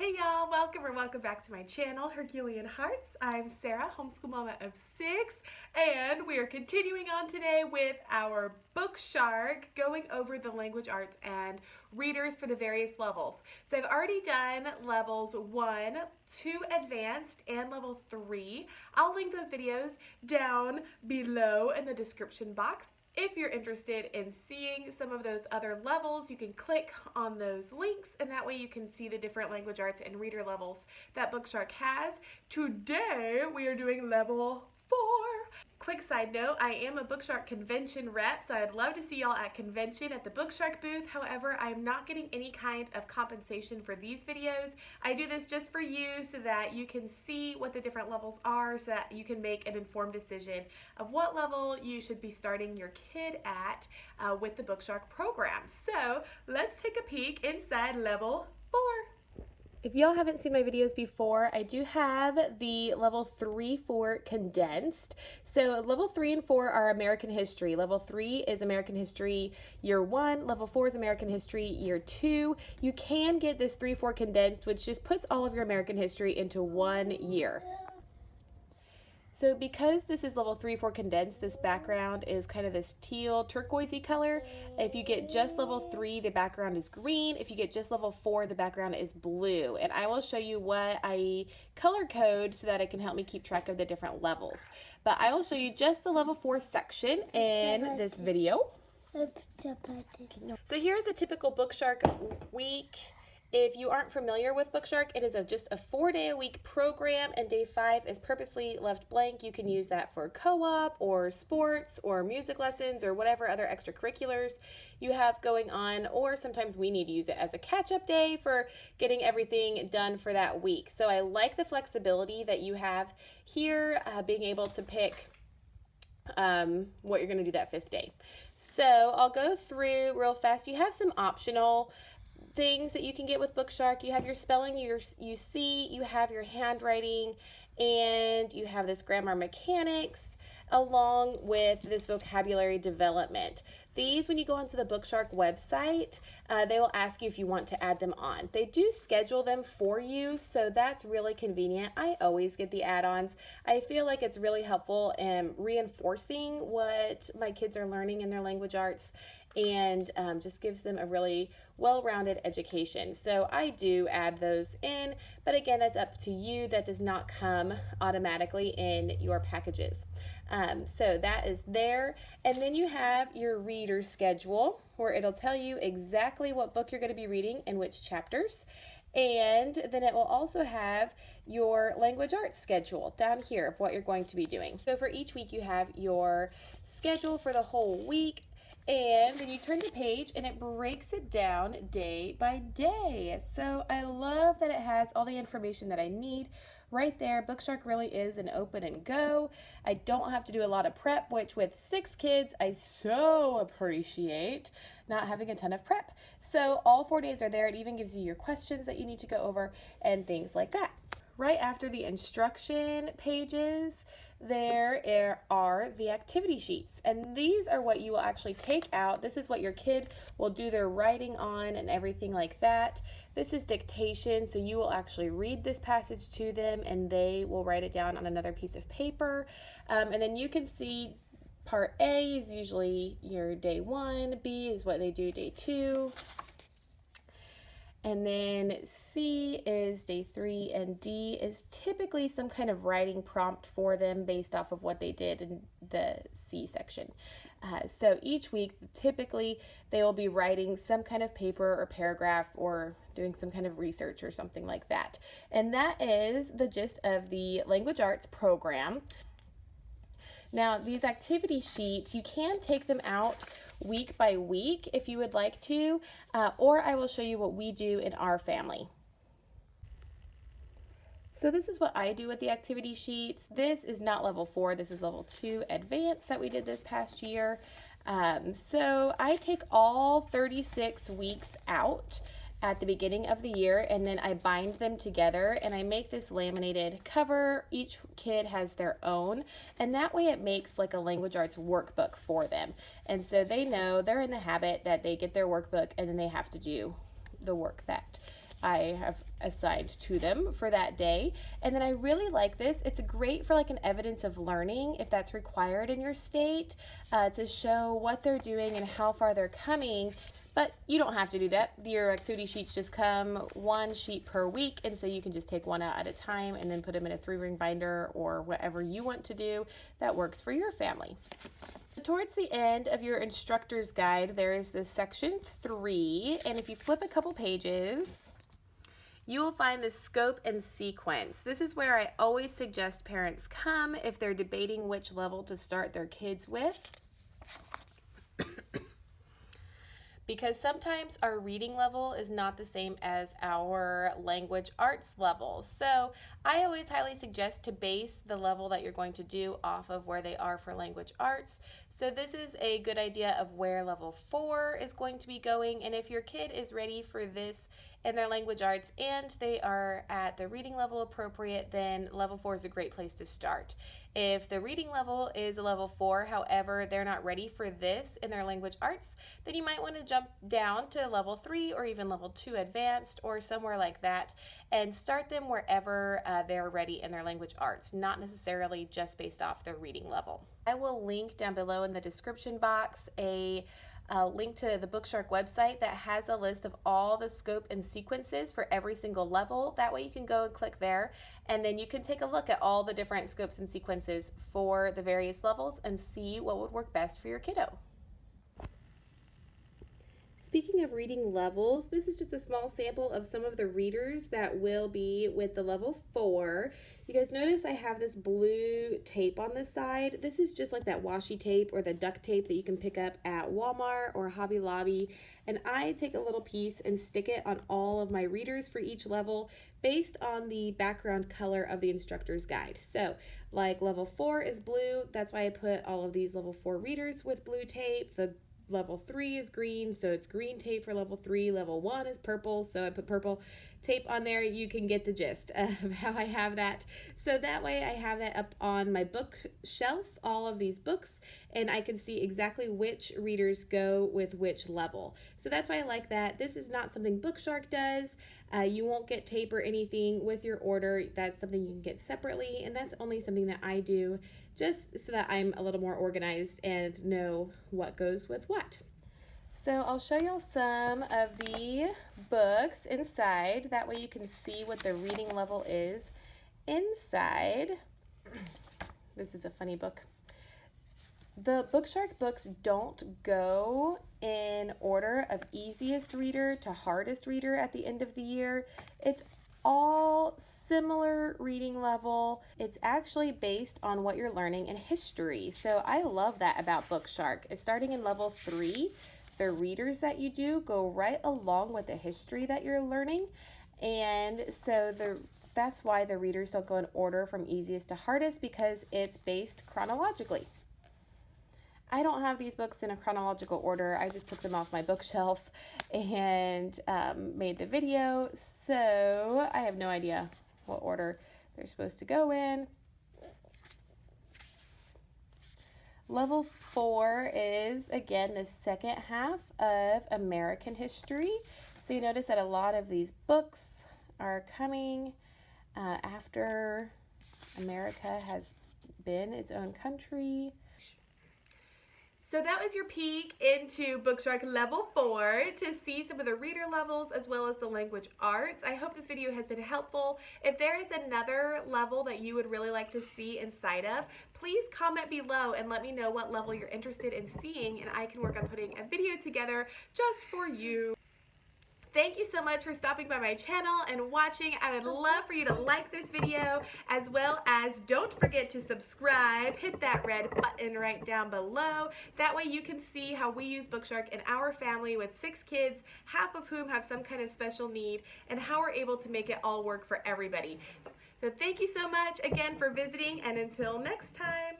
Hey y'all, welcome back to my channel, Herculean Hearts. I'm Sarah, homeschool mama of 6, and we are continuing on today with our BookShark, going over the language arts and readers for the various levels. So I've already done levels 1, 2 advanced, and level 3. I'll link those videos down below in the description box. If you're interested in seeing some of those other levels, you can click on those links, and that way you can see the different language arts and reader levels that BookShark has. Today, we are doing level 4. Quick side note, I am a BookShark convention rep, so I'd love to see y'all at convention at the BookShark booth. However, I'm not getting any kind of compensation for these videos. I do this just for you so that you can see what the different levels are, so that you can make an informed decision of what level you should be starting your kid at with the BookShark program. So let's take a peek inside level 4. If y'all haven't seen my videos before, I do have the level 3, 4 condensed. So level 3 and 4 are American history. Level 3 is American history year 1. Level 4 is American history year 2. You can get this 3, 4 condensed, which just puts all of your American history into 1 year. So because this is level 3, 4 condensed, this background is kind of this teal turquoisey color. If you get just level 3, the background is green. If you get just level 4, the background is blue. And I will show you what I color code so that it can help me keep track of the different levels. But I will show you just the level 4 section in this video. So here's a typical BookShark week. If you aren't familiar with BookShark, it is just a 4-day-a-week program, and day 5 is purposely left blank. You can use that for co-op or sports or music lessons or whatever other extracurriculars you have going on, or sometimes we need to use it as a catch-up day for getting everything done for that week. So I like the flexibility that you have here, being able to pick what you're going to do that 5th day. So I'll go through real fast. You have some optional things that you can get with BookShark. You have your spelling, you see, you have your handwriting, and you have this grammar mechanics along with this vocabulary development. These, when you go onto the BookShark website, they will ask you if you want to add them on. They do schedule them for you, so that's really convenient. I always get the add-ons. I feel like it's really helpful in reinforcing what my kids are learning in their language arts, and just gives them a really well-rounded education. So I do add those in, but again, that's up to you. That does not come automatically in your packages. So that is there. And then you have your reader schedule, where it'll tell you exactly what book you're going to be reading and which chapters. And then it will also have your language arts schedule down here of what you're going to be doing. So for each week, you have your schedule for the whole week. And then you turn the page and it breaks it down day by day. So I love that it has all the information that I need right there. BookShark really is an open and go. I don't have to do a lot of prep, which with 6 kids, I so appreciate not having a ton of prep. So all 4 days are there. It even gives you your questions that you need to go over and things like that. Right after the instruction pages, there are the activity sheets, and these are what you will actually take out. This is what your kid will do their writing on and everything like that. This is dictation, so you will actually read this passage to them and they will write it down on another piece of paper. And then you can see part A is usually your day 1, B is what they do day 2. And then C is day 3, and D is typically some kind of writing prompt for them based off of what they did in the C section. So each week, typically, they will be writing some kind of paper or paragraph or doing some kind of research or something like that. And that is the gist of the language arts program. Now, these activity sheets, you can take them out week by week if you would like to, or I will show you what we do in our family. So this is what I do with the activity sheets. This is not level 4, this is level 2 advanced that we did this past year. So I take all 36 weeks out at the beginning of the year, and then I bind them together and I make this laminated cover. Each kid has their own, and that way it makes like a language arts workbook for them. And so they know they're in the habit that they get their workbook and then they have to do the work that I have assigned to them for that day. And then I really like this. It's great for like an evidence of learning if that's required in your state, to show what they're doing and how far they're coming. But you don't have to do that. Your activity sheets just come 1 sheet per week, and so you can just take one out at a time and then put them in a 3-ring binder or whatever you want to do that works for your family. Towards the end of your instructor's guide, there is this section 3, and if you flip a couple pages, you will find the scope and sequence. This is where I always suggest parents come if they're debating which level to start their kids with. Because sometimes our reading level is not the same as our language arts level. So I always highly suggest to base the level that you're going to do off of where they are for language arts. So this is a good idea of where level 4 is going to be going. And if your kid is ready for this in their language arts and they are at the reading level appropriate, then level 4 is a great place to start. If the reading level is a level 4, however, they're not ready for this in their language arts, then you might want to jump down to level 3 or even level 2 advanced or somewhere like that and start them wherever they're ready in their language arts, not necessarily just based off their reading level. I will link down below in the description box a link to the BookShark website that has a list of all the scope and sequences for every single level. That way you can go and click there, and then you can take a look at all the different scopes and sequences for the various levels and see what would work best for your kiddo. Speaking of reading levels, this is just a small sample of some of the readers that will be with the level 4. You guys notice I have this blue tape on this side. This is just like that washi tape or the duct tape that you can pick up at Walmart or Hobby Lobby. And I take a little piece and stick it on all of my readers for each level based on the background color of the instructor's guide. So like level 4 is blue. That's why I put all of these level 4 readers with blue tape. The level 3 is green, so it's green tape for level 3. Level 1 is purple, so I put purple tape on there. You can get the gist of how I have that. So that way I have that up on my bookshelf, all of these books, and I can see exactly which readers go with which level. So that's why I like that. This is not something BookShark does. You won't get tape or anything with your order. That's something you can get separately, and that's only something that I do just so that I'm a little more organized and know what goes with what. So I'll show y'all some of the books inside. That way you can see what the reading level is inside. This is a funny book. The BookShark books don't go in order of easiest reader to hardest reader at the end of the year. It's all similar reading level. It's actually based on what you're learning in history. So I love that about BookShark. It's starting in level 3. The readers that you do go right along with the history that you're learning. And so that's why the readers don't go in order from easiest to hardest, because it's based chronologically. I don't have these books in a chronological order. I just took them off my bookshelf and made the video, so I have no idea what order they're supposed to go in. Level 4 is, again, the second half of American history. So you notice that a lot of these books are coming after America has been its own country. So that was your peek into BookShark level 4 to see some of the reader levels as well as the language arts. I hope this video has been helpful. If there is another level that you would really like to see inside of, please comment below and let me know what level you're interested in seeing, and I can work on putting a video together just for you. Thank you so much for stopping by my channel and watching. I would love for you to like this video, as well as don't forget to subscribe. Hit that red button right down below. That way you can see how we use BookShark in our family with 6 kids, half of whom have some kind of special need, and how we're able to make it all work for everybody. So thank you so much again for visiting, and until next time.